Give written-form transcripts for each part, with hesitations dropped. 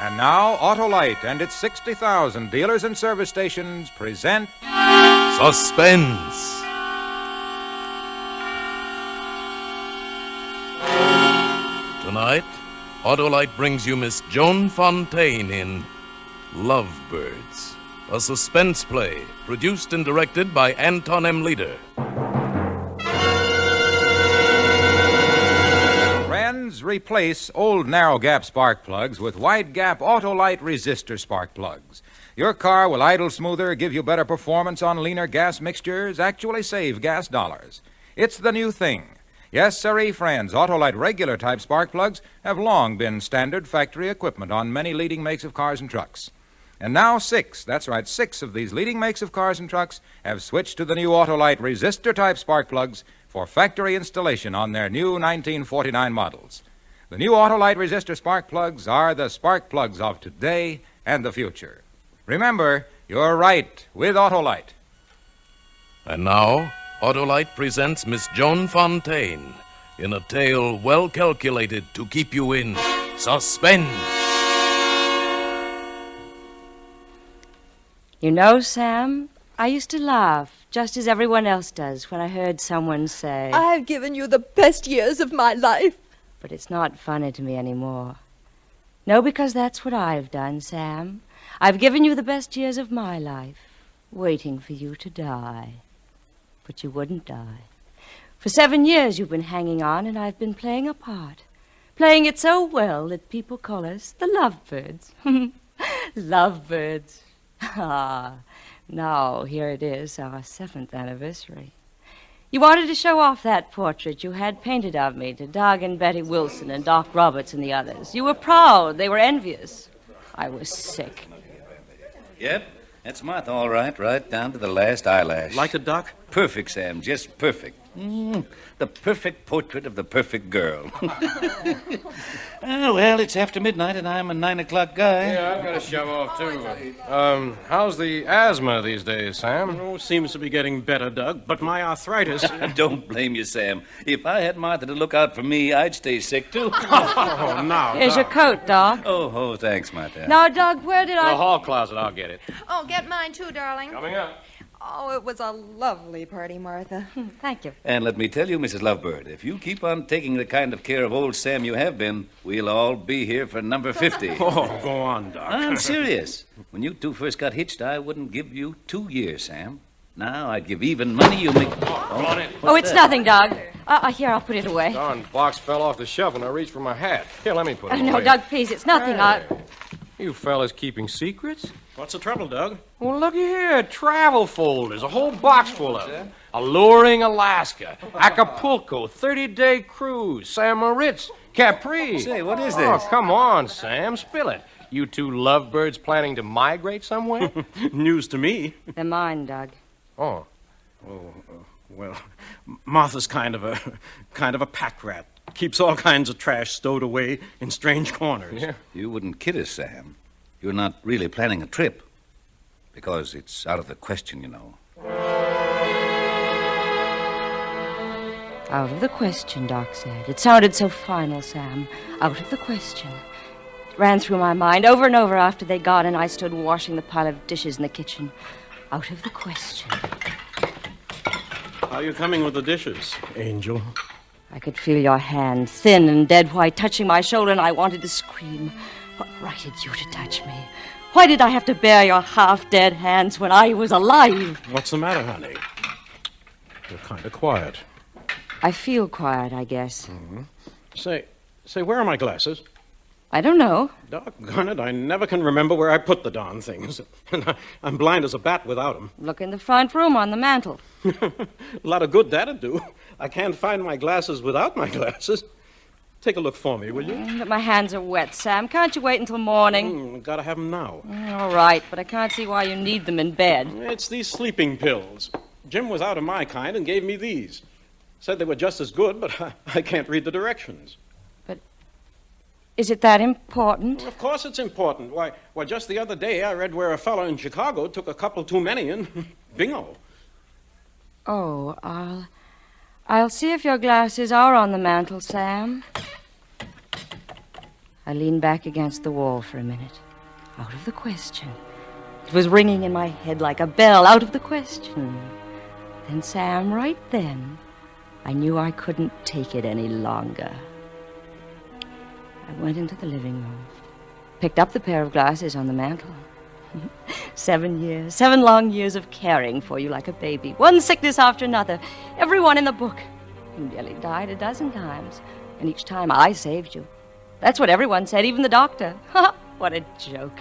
And now, Autolite and its 60,000 dealers and service stations present... Suspense. Tonight, Autolite brings you Miss Joan Fontaine in Lovebirds, a suspense play produced and directed by Anton M. Leader. Friends, replace old narrow-gap spark plugs with wide-gap Autolite resistor spark plugs. Your car will idle smoother, give you better performance on leaner gas mixtures, actually save gas dollars. It's the new thing. Yes, sirree, friends, Autolite regular-type spark plugs have long been standard factory equipment on many leading makes of cars and trucks. And now six of these leading makes of cars and trucks have switched to the new Autolite resistor-type spark plugs for factory installation on their new 1949 models. The new Autolite resistor spark plugs are the spark plugs of today and the future. Remember, you're right with Autolite. And now, Autolite presents Miss Joan Fontaine in a tale well calculated to keep you in suspense. You know, Sam, I used to laugh, just as everyone else does, when I heard someone say, I've given you the best years of my life. But it's not funny to me anymore. No, because that's what I've done, Sam. I've given you the best years of my life, waiting for you to die. But you wouldn't die. For 7 years you've been hanging on, and I've been playing a part. Playing it so well that people call us the Lovebirds. Lovebirds. Ah, now here it is, our 7th anniversary. You wanted to show off that portrait you had painted of me to Doug and Betty Wilson and Doc Roberts and the others. You were proud. They were envious. I was sick. Yep, that's Martha, all right, right down to the last eyelash. Like it, Doc? Perfect, Sam, just perfect. The perfect portrait of the perfect girl. Well, it's after midnight, and I'm a 9 o'clock guy. Yeah, I've got to shove off, too. How's the asthma these days, Sam? Oh, seems to be getting better, Doug, but my arthritis... Don't blame you, Sam. If I had Martha to look out for me, I'd stay sick, too. Oh, now, Here's your coat, Doc. Oh, thanks, Martha. Now, Doug, where did The hall closet, I'll get it. Oh, get mine too, darling. Coming up. Oh, it was a lovely party, Martha. Thank you. And let me tell you, Mrs. Lovebird, if you keep on taking the kind of care of old Sam you have been, we'll all be here for number 50. Oh, go on, Doc. I'm serious. When you two first got hitched, I wouldn't give you 2 years, Sam. Now I'd give even money you make... It's nothing, Doug. Here, I'll put it away. Darn box fell off the shelf and I reached for my hat. Here, let me put it away. No, Doug, please, it's nothing. You fellas keeping secrets? What's the trouble, Doug? Well, looky here. Travel folders. A whole box full of them. Alluring Alaska. Acapulco. 30-day cruise. San Moritz. Capri. Say, what is this? Oh, come on, Sam. Spill it. You two lovebirds planning to migrate somewhere? News to me. They're mine, Doug. Oh. Well, Martha's kind of a pack rat. Keeps all kinds of trash stowed away in strange corners. Yeah. You wouldn't kid us, Sam. You're not really planning a trip. Because it's out of the question, you know. Out of the question, Doc said. It sounded so final, Sam. Out of the question. It ran through my mind over and over after they'd gone and I stood washing the pile of dishes in the kitchen. Out of the question. How are you coming with the dishes, Angel? I could feel your hand, thin and dead white, touching my shoulder, and I wanted to scream. What right had you to touch me? Why did I have to bear your half-dead hands when I was alive? What's the matter, honey? You're kind of quiet. I feel quiet, I guess. Mm-hmm. Say, where are my glasses? I don't know. Doggone it, I never can remember where I put the darn things. I'm blind as a bat without them. Look in the front room on the mantel. A lot of good that'd do. I can't find my glasses without my glasses. Take a look for me, will you? But my hands are wet, Sam. Can't you wait until morning? Gotta have them now. All right, but I can't see why you need them in bed. It's these sleeping pills. Jim was out of my kind and gave me these. Said they were just as good, but I can't read the directions. But is it that important? Well, of course it's important. Why, just the other day I read where a fellow in Chicago took a couple too many and bingo. Oh, I'll see if your glasses are on the mantel, Sam. I leaned back against the wall for a minute. Out of the question. It was ringing in my head like a bell. Out of the question. Then, Sam, right then, I knew I couldn't take it any longer. I went into the living room, picked up the pair of glasses on the mantel. 7 years, 7 long years of caring for you like a baby. One sickness after another. Every one in the book. You nearly died a dozen times. And each time I saved you. That's what everyone said, even the doctor. What a joke.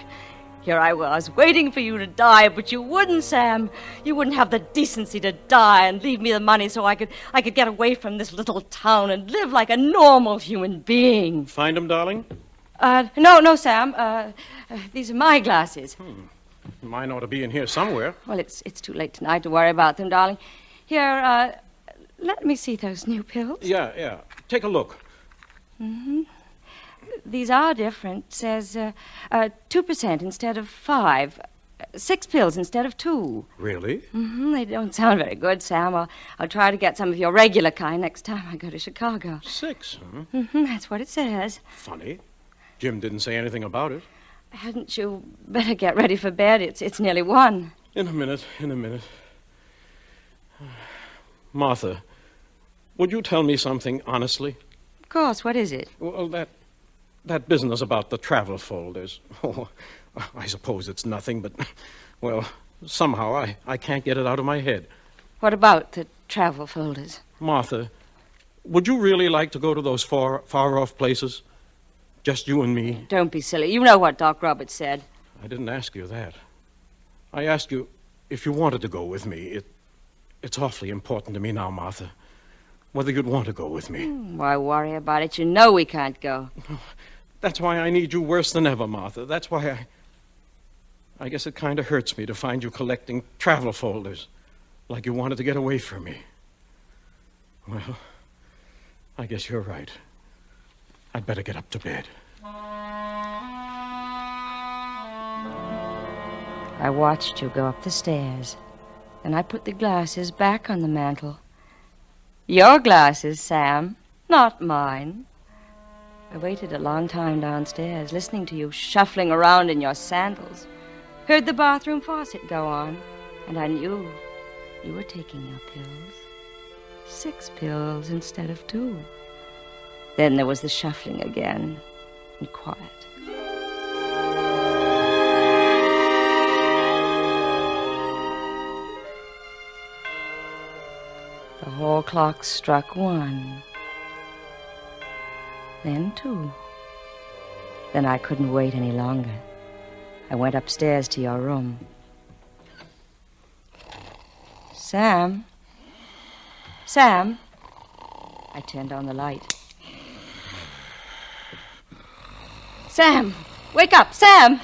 Here I was, waiting for you to die, but you wouldn't, Sam. You wouldn't have the decency to die and leave me the money so I could get away from this little town and live like a normal human being. Find him, darling? No, Sam. These are my glasses. Mine ought to be in here somewhere. Well, it's too late tonight to worry about them, darling. Here, let me see those new pills. Yeah. Take a look. Mm-hmm. These are different. It says 2% instead of 5. 6 pills instead of 2. Really? Mm-hmm. They don't sound very good, Sam. I'll try to get some of your regular kind next time I go to Chicago. 6, huh? Mm-hmm. That's what it says. Funny. Jim didn't say anything about it. Hadn't you better get ready for bed? It's nearly 1. In a minute. Martha, would you tell me something honestly? Of course. What is it? Well, that business about the travel folders. Oh, I suppose it's nothing, but, well, somehow I can't get it out of my head. What about the travel folders? Martha, would you really like to go to those far-off places? Just you and me? Don't be silly. You know what Doc Roberts said. I didn't ask you that. I asked you if you wanted to go with me. It's awfully important to me now, Martha. Whether you'd want to go with me. Why worry about it? You know we can't go. That's why I need you worse than ever, Martha. That's why I guess it kind of hurts me to find you collecting travel folders. Like you wanted to get away from me. Well, I guess you're right. I'd better get up to bed. I watched you go up the stairs. Then I put the glasses back on the mantel. Your glasses, Sam, not mine. I waited a long time downstairs, listening to you shuffling around in your sandals. Heard the bathroom faucet go on, and I knew you were taking your pills. 6 pills instead of 2. Then there was the shuffling again, and quiet. The hall clock struck 1. Then 2. Then I couldn't wait any longer. I went upstairs to your room. Sam? I turned on the light. Sam! Wake up! Sam!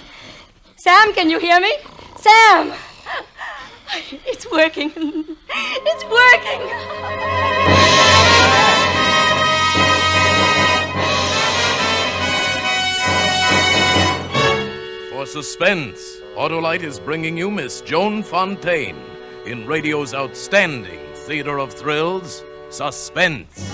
Sam, can you hear me? Sam! It's working. It's working! For Suspense, Autolite is bringing you Miss Joan Fontaine in radio's outstanding theater of thrills, Suspense.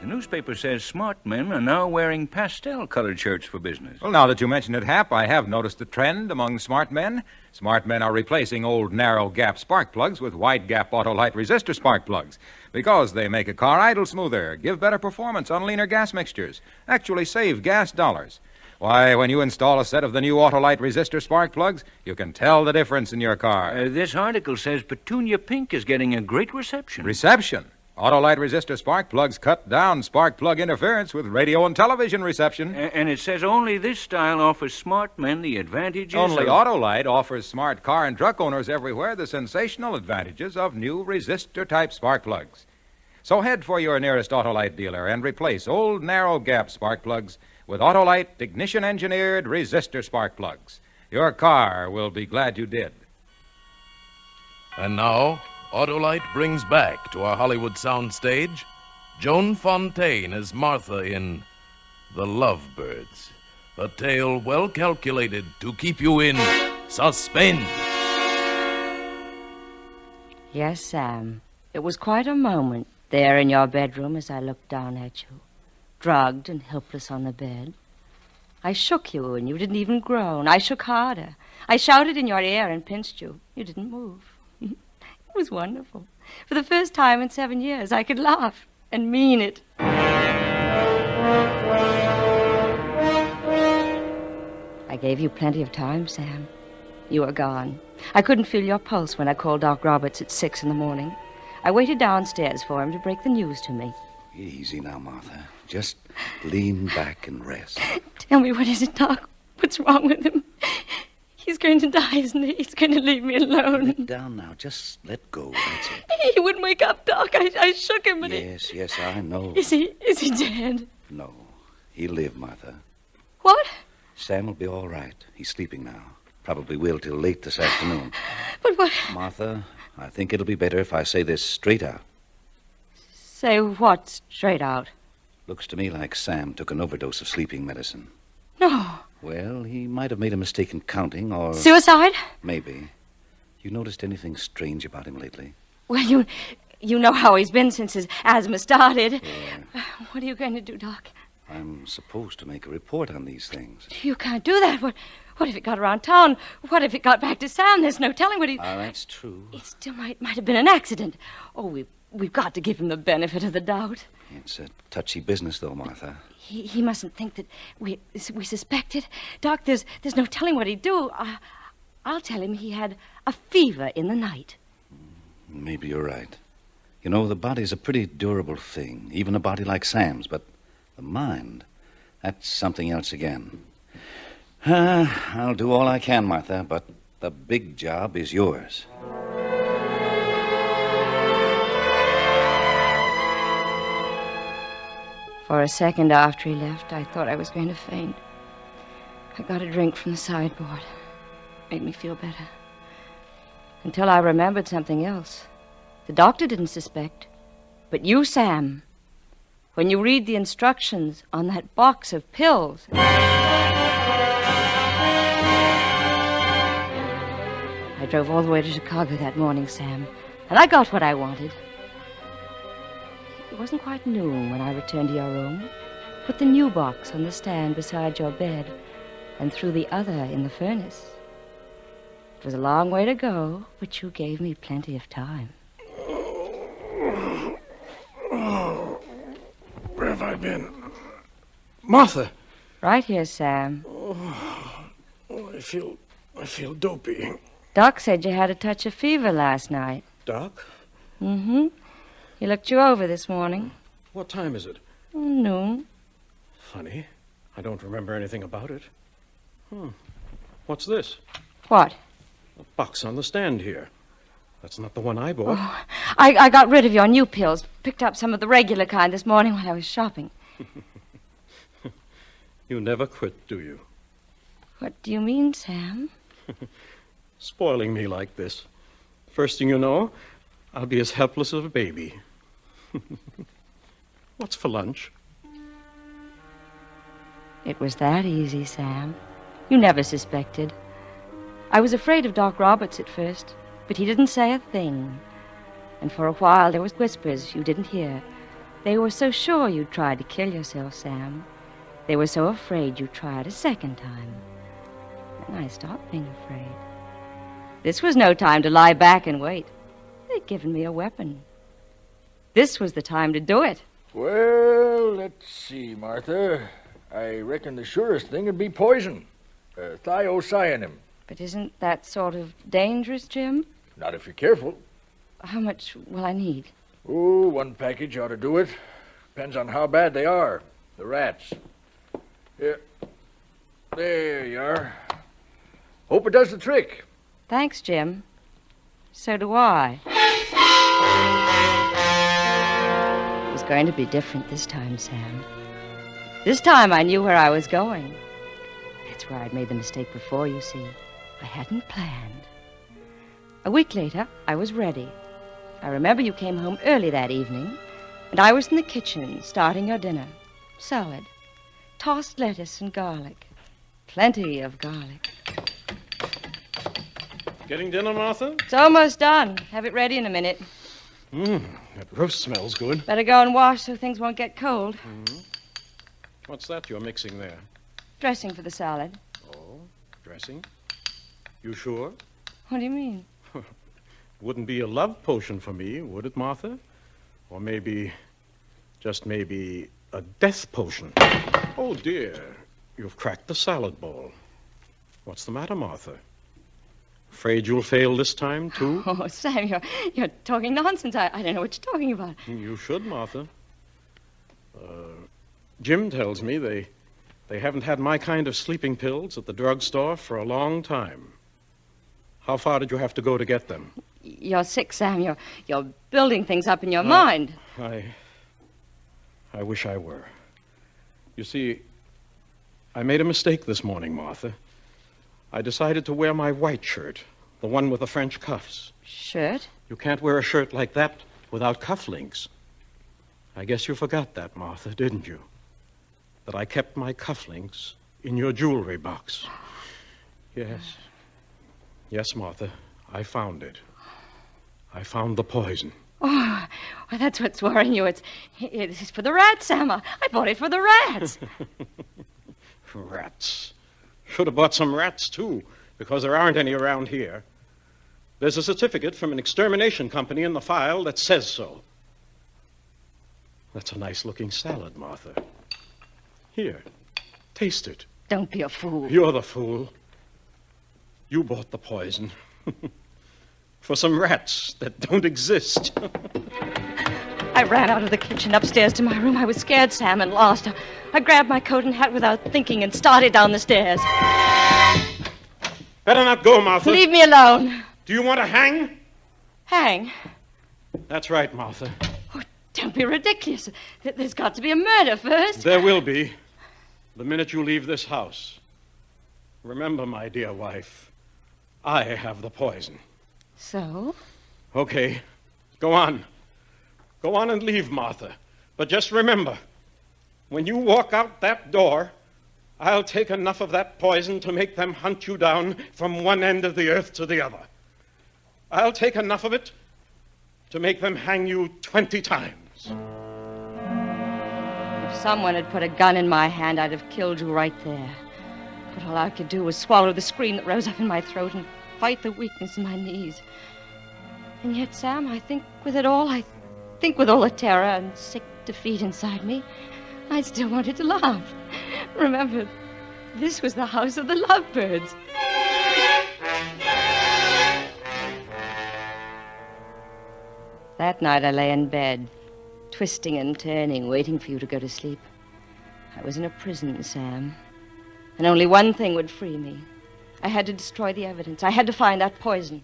The newspaper says smart men are now wearing pastel-colored shirts for business. Well, now that you mention it, Hap, I have noticed a trend among smart men. Smart men are replacing old narrow-gap spark plugs with wide-gap Autolite resistor spark plugs because they make a car idle smoother, give better performance on leaner gas mixtures, actually save gas dollars. Why, when you install a set of the new Autolite resistor spark plugs, you can tell the difference in your car. This article says Petunia Pink is getting a great reception. Reception? Autolite resistor spark plugs cut down spark plug interference with radio and television reception. And it says only this style offers smart men the advantages Only Autolite offers smart car and truck owners everywhere the sensational advantages of new resistor-type spark plugs. So head for your nearest Autolite dealer and replace old narrow-gap spark plugs with Autolite ignition-engineered resistor spark plugs. Your car will be glad you did. And now, Autolite brings back to our Hollywood soundstage Joan Fontaine as Martha in The Lovebirds, a tale well calculated to keep you in suspense. Yes, Sam. It was quite a moment there in your bedroom as I looked down at you, drugged and helpless on the bed. I shook you, and you didn't even groan. I shook harder. I shouted in your ear and pinched you. You didn't move. It was wonderful. For the first time in 7 years, I could laugh and mean it. I gave you plenty of time, Sam. You were gone. I couldn't feel your pulse when I called Doc Roberts at 6 in the morning. I waited downstairs for him to break the news to me. Easy now, Martha. Just lean back and rest. Tell me, what is it, Doc? What's wrong with him? He's going to die, isn't he? He's going to leave me alone. Let down now. Just let go. That's it. He wouldn't wake up, Doc. I shook him, but Yes, I know. Is he dead? No. He'll live, Martha. What? Sam will be all right. He's sleeping now. Probably will till late this afternoon. But what? Martha, I think it'll be better if I say this straight out. Say what straight out? Looks to me like Sam took an overdose of sleeping medicine. No. Well, he might have made a mistake in counting, or... Suicide? Maybe. You noticed anything strange about him lately? Well, you know how he's been since his asthma started. Yeah. What are you going to do, Doc? I'm supposed to make a report on these things. You can't do that. What if it got around town? What if it got back to Sam? There's no telling what he... That's true. It still might have been an accident. Oh, we've got to give him the benefit of the doubt. It's a touchy business, though, Martha. He mustn't think that we suspect it. Doc, there's no telling what he'd do. I'll tell him he had a fever in the night. Maybe you're right. You know, the body's a pretty durable thing, even a body like Sam's, but the mind, that's something else again. I'll do all I can, Martha, but the big job is yours. For a second after he left, I thought I was going to faint. I got a drink from the sideboard. Made me feel better. Until I remembered something else. The doctor didn't suspect. But you, Sam, when you read the instructions on that box of pills... I drove all the way to Chicago that morning, Sam, and I got what I wanted. It wasn't quite noon when I returned to your room, put the new box on the stand beside your bed, and threw the other in the furnace. It was a long way to go, but you gave me plenty of time. Where have I been? Martha! Right here, Sam. I feel dopey. Doc said you had a touch of fever last night. Doc? Mm-hmm. He looked you over this morning. What time is it? Noon. Funny. I don't remember anything about it. What's this? What? A box on the stand here. That's not the one I bought. Oh, I got rid of your new pills. Picked up some of the regular kind this morning while I was shopping. You never quit, do you? What do you mean, Sam? Spoiling me like this. First thing you know, I'll be as helpless as a baby. What's for lunch? It was that easy, Sam. You never suspected. I was afraid of Doc Roberts at first, but he didn't say a thing. And for a while there was whispers you didn't hear. They were so sure you'd tried to kill yourself, Sam. They were so afraid you'd try it a second time. And I stopped being afraid. This was no time to lie back and wait. They'd given me a weapon. This was the time to do it. Well, let's see, Martha. I reckon the surest thing would be poison. Thiocyanin. But isn't that sort of dangerous, Jim? Not if you're careful. How much will I need? Oh, one package ought to do it. Depends on how bad they are. The rats. Here. There you are. Hope it does the trick. Thanks, Jim. So do I. It was going to be different this time, Sam. This time I knew where I was going. That's where I'd made the mistake before, you see. I hadn't planned. A week later, I was ready. I remember you came home early that evening, and I was in the kitchen starting your dinner. Salad, tossed lettuce and garlic. Plenty of garlic. Getting dinner, Martha? It's almost done. Have it ready in a minute. That roast smells good. Better go and wash so things won't get cold. What's that you're mixing there? Dressing for the salad. Oh, dressing? You sure? What do you mean? Wouldn't be a love potion for me, would it, Martha? Or maybe, just maybe, a death potion. Oh, dear. You've cracked the salad bowl. What's the matter, Martha? Afraid you'll fail this time, too? Oh, Sam, you're talking nonsense. I don't know what you're talking about. You should, Martha. Jim tells me they haven't had my kind of sleeping pills at the drugstore for a long time. How far did you have to go to get them? You're sick, Sam. You're building things up in your mind. I wish I were. You see, I made a mistake this morning, Martha. I decided to wear my white shirt, the one with the French cuffs. Shirt? You can't wear a shirt like that without cufflinks. I guess you forgot that, Martha, didn't you? That I kept my cufflinks in your jewelry box. Yes. Yes, Martha, I found it. I found the poison. Oh, well, that's what's worrying you. It's for the rats, Sam. I bought it for the rats. Rats. Should have bought some rats, too, because there aren't any around here. There's a certificate from an extermination company in the file that says so. That's a nice-looking salad, Martha. Here, taste it. Don't be a fool. You're the fool. You bought the poison. For some rats that don't exist. I ran out of the kitchen upstairs to my room. I was scared, Sam, and lost. I grabbed my coat and hat without thinking and started down the stairs. Better not go, Martha. Leave me alone. Do you want to hang? Hang? That's right, Martha. Oh, don't be ridiculous. There's got to be a murder first. There will be. The minute you leave this house. Remember, my dear wife, I have the poison. So? Okay. Go on. Go on and leave, Martha. But just remember, when you walk out that door, I'll take enough of that poison to make them hunt you down from one end of the earth to the other. I'll take enough of it to make them hang you 20 times. If someone had put a gun in my hand, I'd have killed you right there. But all I could do was swallow the scream that rose up in my throat and fight the weakness in my knees. And yet, Sam, I think with it all, with all the terror and sick defeat inside me, I still wanted to laugh. Remember, this was the house of the Lovebirds. That night I lay in bed, twisting and turning, waiting for you to go to sleep. I was in a prison, Sam, and only one thing would free me. I had to destroy the evidence. I had to find that poison.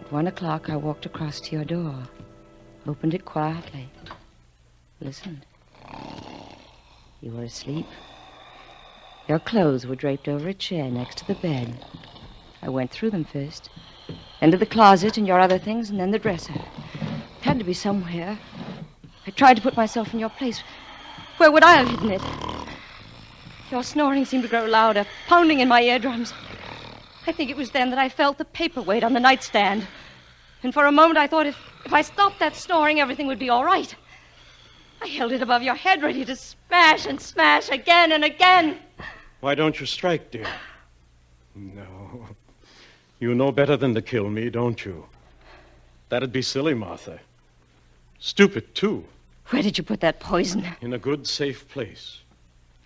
At 1 o'clock, I walked across to your door, opened it quietly, listened. You were asleep. Your clothes were draped over a chair next to the bed. I went through them first, into the closet and your other things, and then the dresser. It had to be somewhere. I tried to put myself in your place. Where would I have hidden it? Your snoring seemed to grow louder, pounding in my eardrums. I think it was then that I felt the paperweight on the nightstand. And for a moment I thought if I stopped that snoring, everything would be all right. I held it above your head, ready to smash and smash again and again. Why don't you strike, dear? No. You know better than to kill me, don't you? That'd be silly, Martha. Stupid, too. Where did you put that poison? In a good, safe place.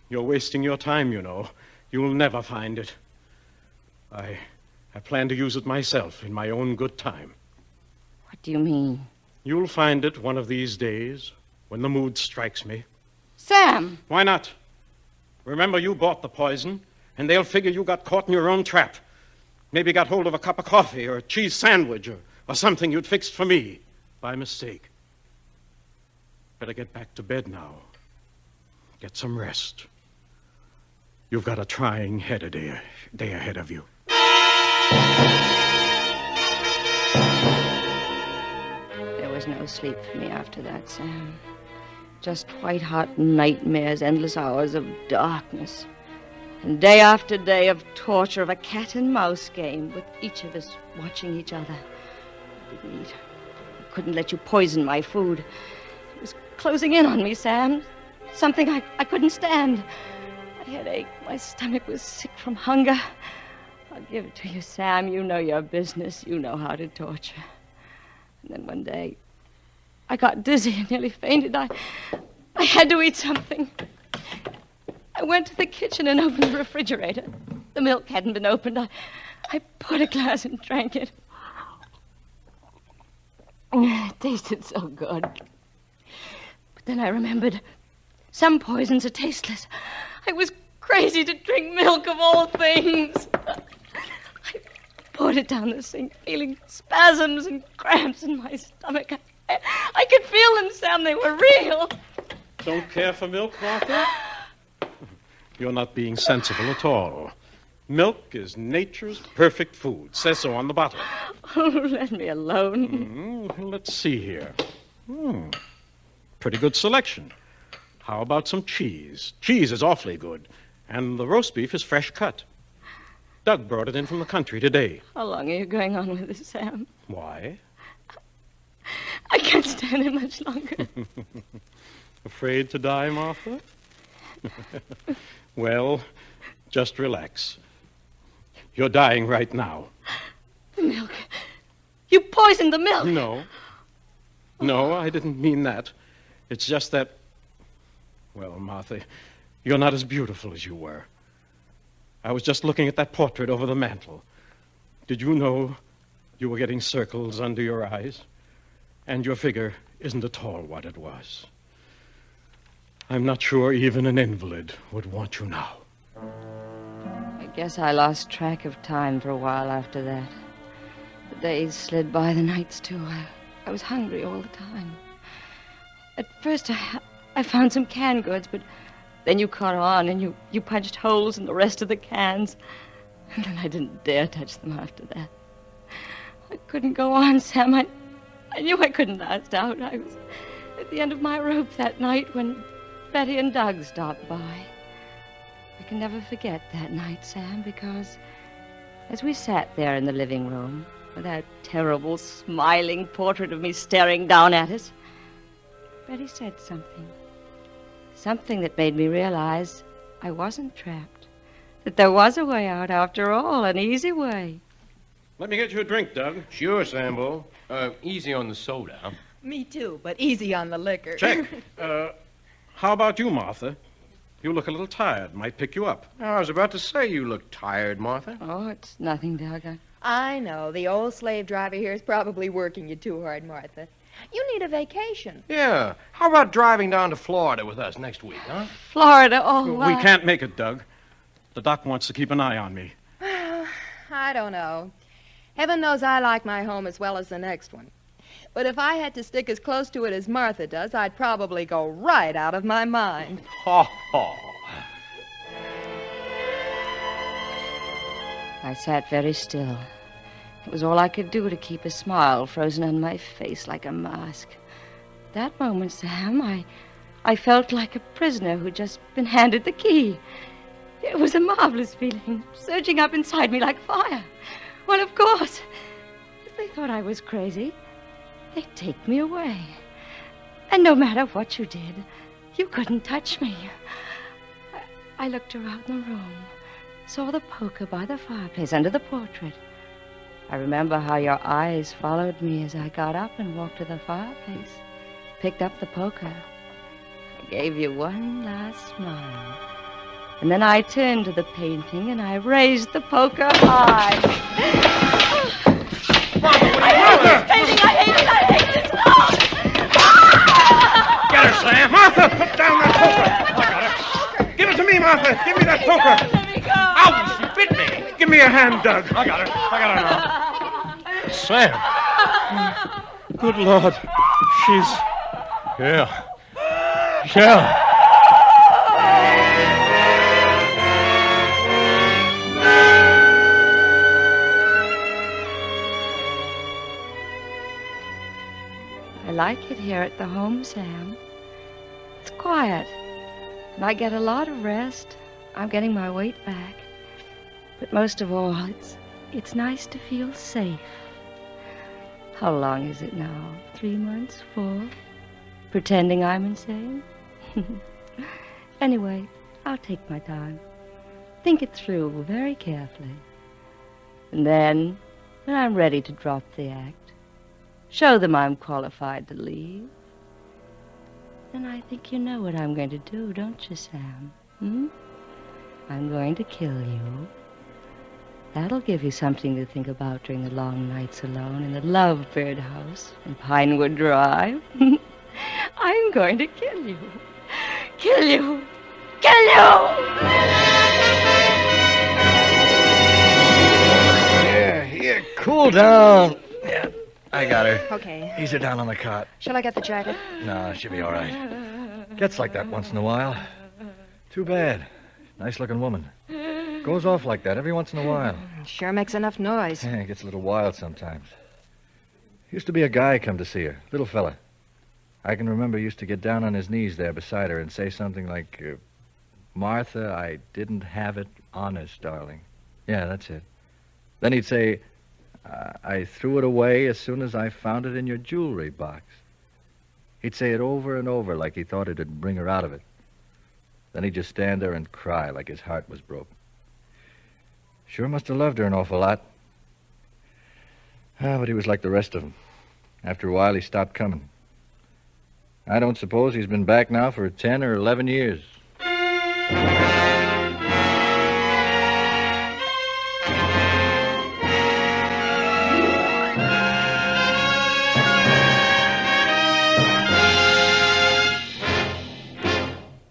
You're wasting your time, you know. You'll never find it. I plan to use it myself in my own good time. What do you mean? You'll find it one of these days when the mood strikes me. Sam! Why not? Remember, you bought the poison, and they'll figure you got caught in your own trap. Maybe got hold of a cup of coffee or a cheese sandwich or something you'd fixed for me by mistake. Better get back to bed now. Get some rest. You've got a trying day ahead of you. There was no sleep for me after that, Sam. Just white-hot nightmares, endless hours of darkness. And day after day of torture, of a cat and mouse game, with each of us watching each other. I didn't eat. I couldn't let you poison my food. It was closing in on me, Sam. Something I couldn't stand. My head ached. My stomach was sick from hunger. I'll give it to you, Sam. You know your business. You know how to torture. And then one day, I got dizzy and nearly fainted. I had to eat something. I went to the kitchen and opened the refrigerator. The milk hadn't been opened. I poured a glass and drank it. It tasted so good. But then I remembered some poisons are tasteless. I was crazy to drink milk of all things. I poured it down the sink, feeling spasms and cramps in my stomach. I could feel them, Sam. They were real. Don't care for milk, Martha? You're not being sensible at all. Milk is nature's perfect food. Says so on the bottle. Oh, let me alone. Let's see here. Pretty good selection. How about some cheese? Cheese is awfully good. And the roast beef is fresh cut. Doug brought it in from the country today. How long are you going on with this, Sam? Why? I can't stand it much longer. Afraid to die, Martha? Well, just relax. You're dying right now. The milk. You poisoned the milk. No, I didn't mean that. It's just that, well, Martha, you're not as beautiful as you were. I was just looking at that portrait over the mantel. Did you know you were getting circles under your eyes? And your figure isn't at all what it was. I'm not sure even an invalid would want you now. I guess I lost track of time for a while after that. The days slid by, the nights too. I was hungry all the time. At first I found some canned goods, but then you caught on and you punched holes in the rest of the cans. And then I didn't dare touch them after that. I couldn't go on, Sam. I knew I couldn't last out. I was at the end of my rope that night when Betty and Doug stopped by. I can never forget that night, Sam, because as we sat there in the living room with that terrible, smiling portrait of me staring down at us, Betty said something. Something that made me realize I wasn't trapped. That there was a way out after all, an easy way. Let me get you a drink, Doug. Sure, Sambo. Easy on the soda. Huh? Me too, but easy on the liquor. Check. How about you, Martha? You look a little tired. Might pick you up. I was about to say you look tired, Martha. Oh, it's nothing, Doug. I know. The old slave driver here is probably working you too hard, Martha. You need a vacation. Yeah. How about driving down to Florida with us next week, huh? Florida, oh, We can't make it, Doug. The doc wants to keep an eye on me. I don't know. Heaven knows I like my home as well as the next one. But if I had to stick as close to it as Martha does, I'd probably go right out of my mind. Ha ha. I sat very still. It was all I could do to keep a smile frozen on my face like a mask. That moment, Sam, I felt like a prisoner who'd just been handed the key. It was a marvelous feeling, surging up inside me like fire. Well, of course, if they thought I was crazy, they'd take me away. And no matter what you did, you couldn't touch me. I looked around the room, saw the poker by the fireplace under the portrait. I remember how your eyes followed me as I got up and walked to the fireplace, picked up the poker. I gave you one last smile. And then I turned to the painting and I raised the poker high. I hate this painting! I hate this! Get her, Sam! Martha, put down that poker! I got her. Give it to me, Martha! Give me that poker! Let me go! Ouch! She bit me! Give me a hand, Doug. I got her now. Sam. Good Lord. She's... Yeah. Yeah. I like it here at the home, Sam. It's quiet, and I get a lot of rest. I'm getting my weight back. But most of all, it's nice to feel safe. How long is it now? 3 months? 4? Pretending I'm insane? Anyway, I'll take my time. Think it through very carefully. And then, when I'm ready to drop the act, show them I'm qualified to leave, then I think you know what I'm going to do, don't you, Sam? I'm going to kill you. That'll give you something to think about during the long nights alone in the Lovebird house in Pinewood Drive. I'm going to kill you. Kill you. Kill you! Here, cool down. Yeah, I got her. Okay. Ease her down on the cot. Shall I get the jacket? No, she'll be all right. Gets like that once in a while. Too bad. Nice-looking woman. Goes off like that every once in a while. Sure makes enough noise. Yeah, it gets a little wild sometimes. Used to be a guy come to see her, little fella. I can remember he used to get down on his knees there beside her and say something like, Martha, I didn't have it honest, darling. Yeah, that's it. Then he'd say, I threw it away as soon as I found it in your jewelry box. He'd say it over and over like he thought it'd bring her out of it. Then he'd just stand there and cry like his heart was broke. Sure must have loved her an awful lot. But he was like the rest of them. After a while, he stopped coming. I don't suppose he's been back now for 10 or 11 years.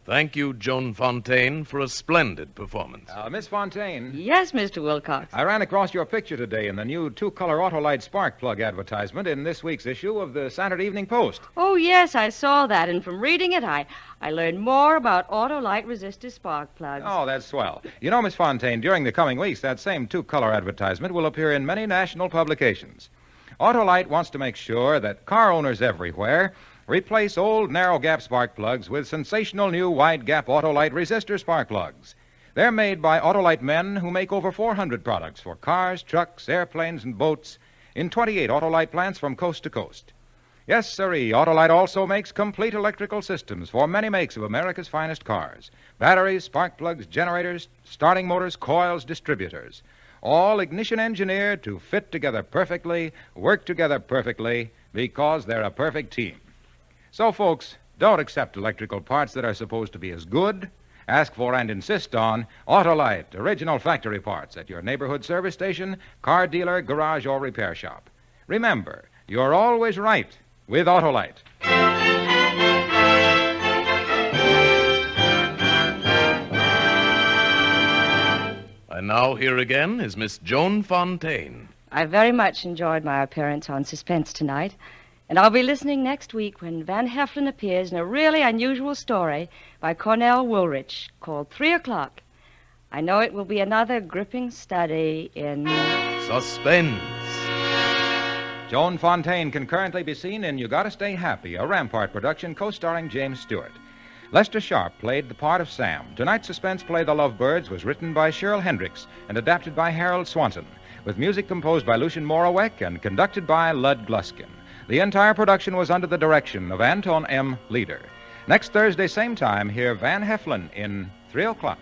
Thank you, Joan Fontaine, for a splendid performance. Miss Fontaine. Yes, Mr. Wilcox. I ran across your picture today in the new 2-color Autolite spark plug advertisement in this week's issue of the Saturday Evening Post. Oh, yes, I saw that, and from reading it, I learned more about Autolite resistor spark plugs. Oh, that's swell. You know, Miss Fontaine, during the coming weeks, that same 2-color advertisement will appear in many national publications. Autolite wants to make sure that car owners everywhere replace old narrow-gap spark plugs with sensational new wide-gap Autolite resistor spark plugs. They're made by Autolite men who make over 400 products for cars, trucks, airplanes, and boats in 28 Autolite plants from coast to coast. Yes, sirree, Autolite also makes complete electrical systems for many makes of America's finest cars. Batteries, spark plugs, generators, starting motors, coils, distributors. All ignition engineered to fit together perfectly, work together perfectly, because they're a perfect team. So, folks, don't accept electrical parts that are supposed to be as good. Ask for and insist on Autolite, original factory parts at your neighborhood service station, car dealer, garage, or repair shop. Remember, you're always right with Autolite. And now here again is Miss Joan Fontaine. I very much enjoyed my appearance on Suspense tonight. And I'll be listening next week when Van Heflin appears in a really unusual story by Cornell Woolrich called 3 O'Clock. I know it will be another gripping study in Suspense. Joan Fontaine can currently be seen in You Gotta Stay Happy, a Rampart production co-starring James Stewart. Lester Sharp played the part of Sam. Tonight's suspense play, The Lovebirds, was written by Cheryl Hendricks and adapted by Harold Swanson, with music composed by Lucien Moraweck and conducted by Lud Gluskin. The entire production was under the direction of Anton M. Leader. Next Thursday, same time, hear Van Heflin in 3 O'Clock.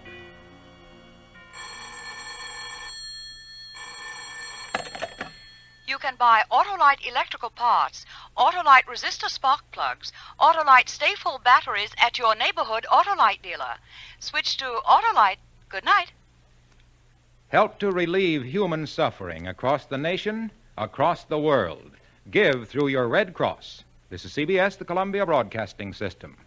You can buy Autolite electrical parts, Autolite resistor spark plugs, Autolite stay-full batteries at your neighborhood Autolite dealer. Switch to Autolite. Good night. Help to relieve human suffering across the nation, across the world. Give through your Red Cross. This is CBS, the Columbia Broadcasting System.